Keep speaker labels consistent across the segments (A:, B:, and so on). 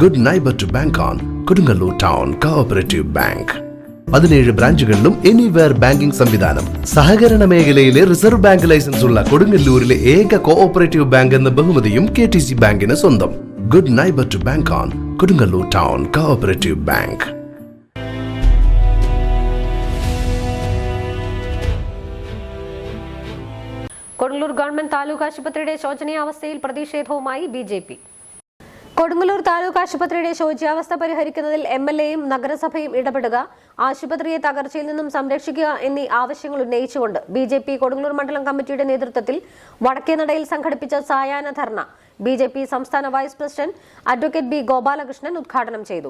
A: Good neighbour to bank on Kodungallur town cooperative bank. 17 ബ്രാഞ്ചുകളിലും anywhere banking സംവിധാനം. സഹകരണ മേഖലയിലെ റിസർവ് ബാങ്ക് ലൈസൻസ് ഉള്ള കൊടുങ്ങല്ലൂരിലെ ഏക കോഓപ്പറേറ്റീവ് ബാങ്ക് എന്ന ബഹുമതിയും KTC ബാങ്കിന് സ്വന്തം. Good neighbour to bank on Kodungallur town cooperative bank.
B: Kodungallur government taluk ആശുപത്രിയുടെ ശോചനീയാവസ്ഥയിൽ പ്രതിഷേധവുമായി BJP. കൊടുങ്ങല്ലൂർ താലൂക്ക് ആശുപത്രിയുടെ ശോച്യാവസ്ഥ പരിഹരിക്കുന്നതിൽ MLAയും നഗരസഭയും ഇടപെടുക, ആശുപത്രിയെ തകർച്ചയിൽ നിന്നും സംരക്ഷിക്കുക എന്നീ ആവശ്യങ്ങൾ ഉന്നയിച്ചുകൊണ്ട് BJP കൊടുങ്ങല്ലൂർ മണ്ഡലം കമ്മിറ്റിയുടെ നേതൃത്വത്തിൽ വടക്കേനടയിൽ സംഘടിപ്പിച്ച സായാഹ്ന ധർണ BJP സംസ്ഥാന vice president advocate B. Gopalakrishnan ഉദ്ഘാടനം ചെയ്തു.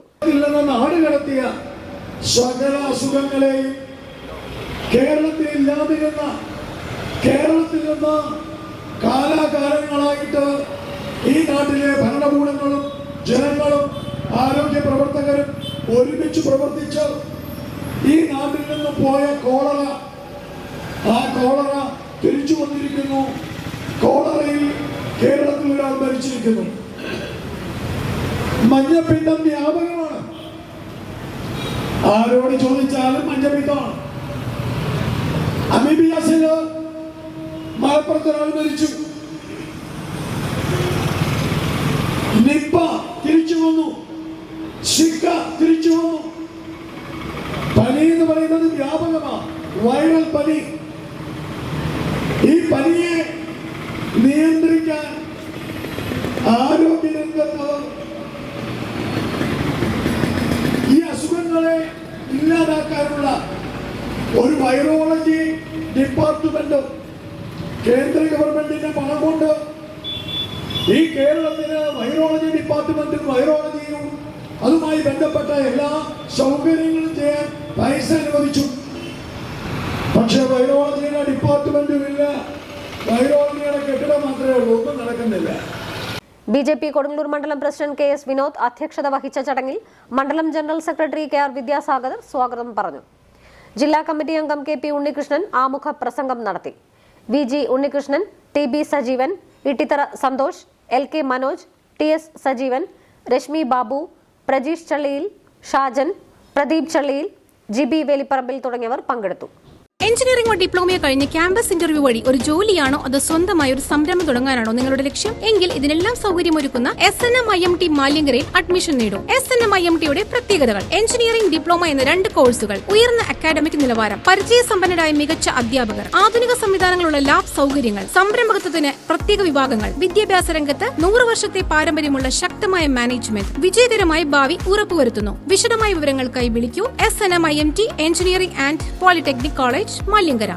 C: കേരളത്തിൽ നിന്ന് കാലാകാലങ്ങളായിട്ട് ഈ നാട്ടിലെ ഭരണകൂടങ്ങളും ജനങ്ങളും ആരോഗ്യ പ്രവർത്തകരും ഒരുമിച്ച് പ്രവർത്തിച്ച് ഈ നാട്ടിൽ നിന്ന് പോയ കോളറ തിരിച്ചു വന്നിരിക്കുന്നു. കോളറയിൽ കേരളത്തിൽ ഒരാൾ മരിച്ചിരിക്കുന്നു. മഞ്ഞപ്പിത്തം വ്യാപകമാണ്. ആരോട് ചോദിച്ചാലും മഞ്ഞപ്പിത്തമാണ്. അമീബിയാസില് മലപ്പുറത്ത് ഒരാൾ മരിച്ചു. നിപ്പ തിരിച്ചു വന്നു, ഷിക്ക തിരിച്ചു വന്നു. പനി എന്ന് പറയുന്നത് വ്യാപകമാണ്, വൈറൽ പനി. ഈ പനിയെ നിയന്ത്രിക്കാൻ ആരോഗ്യ രംഗത്ത് ഈ അസുഖങ്ങളെ ഇല്ലാതാക്കാനുള്ള ഒരു വൈറോളജി ഡിപ്പാർട്ട്മെന്റ് കേന്ദ്ര ഗവൺമെന്റിന്റെ പണം കൊണ്ട് ഈ കേരളത്തിന് വൈറോളജി ഡിപ്പാർട്ട്മെന്റും വൈറോളജിയും അതുമായി ബന്ധപ്പെട്ട എല്ലാ സൗകര്യങ്ങളും ചെയ്യാൻ പൈസ അനുവദിച്ചു. പക്ഷെ വൈറോളജിയുടെ ഡിപ്പാർട്ട്മെന്റും ഇല്ല, വൈറോളജിയുടെ കെട്ടിടം മാത്രമേ ഉള്ളൂ, ഒന്നും നടക്കുന്നില്ല.
B: BJP കൊടുങ്ങല്ലൂർ മണ്ഡലം പ്രസിഡന്റ് KS വിനോദ് അധ്യക്ഷത വഹിച്ച ചടങ്ങിൽ മണ്ഡലം ജനറൽ സെക്രട്ടറി KR വിദ്യാസാഗർ സ്വാഗതം പറഞ്ഞു. ജില്ലാ കമ്മിറ്റി അംഗം KP ഉണ്ണികൃഷ്ണൻ ആമുഖ പ്രസംഗം നടത്തി. VG Unnikrishnan, TB Sajeevan, ഇട്ടിത്തറ Santhosh, LK Manoj, TS Sajeevan, Rashmi Babu, Prajeesh ചള്ളിയിൽ, Shajan, Pradeep ചള്ളിയിൽ, GB Velipparambil തുടങ്ങിയവർ പങ്കെടുത്തു.
D: എഞ്ചിനീയറിംഗോ ഡിപ്ലോമയോ കഴിഞ്ഞ് ക്യാമ്പസ് ഇന്റർവ്യൂ വഴി ഒരു ജോലിയാണോ അതോ സ്വന്തമായി ഒരു സംരംഭം തുടങ്ങാനാണോ നിങ്ങളുടെ ലക്ഷ്യം? എങ്കിൽ ഇതിനെല്ലാം സൗകര്യമൊരുക്കുന്ന SNM-IMT മാലിയങ്കരയിൽ അഡ്മിഷൻ നേടും. SNM-IMTയുടെ പ്രത്യേകതകൾ: എഞ്ചിനീയറിംഗ് ഡിപ്ലോമ എന്ന 2 കോഴ്സുകൾ, ഉയർന്ന അക്കാഡമിക് നിലവാരം, പരിചയസമ്പന്നരായ മികച്ച അധ്യാപകർ, ആധുനിക സംവിധാനങ്ങളുള്ള ലാബ് സൗകര്യങ്ങൾ, സംരംഭകത്വത്തിന് പ്രത്യേക വിഭാഗങ്ങൾ, വിദ്യാഭ്യാസ രംഗത്ത് 100 വർഷത്തെ പാരമ്പര്യമുള്ള ശക്തമായ മാനേജ്മെന്റ്, വിജയകരമായ ഭാവി ഉറപ്പുവരുത്തുന്നു. വിശദമായ വിവരങ്ങൾക്കായി വിളിക്കൂ. SNM-IMT engineering and polytechnic college, Maliankara.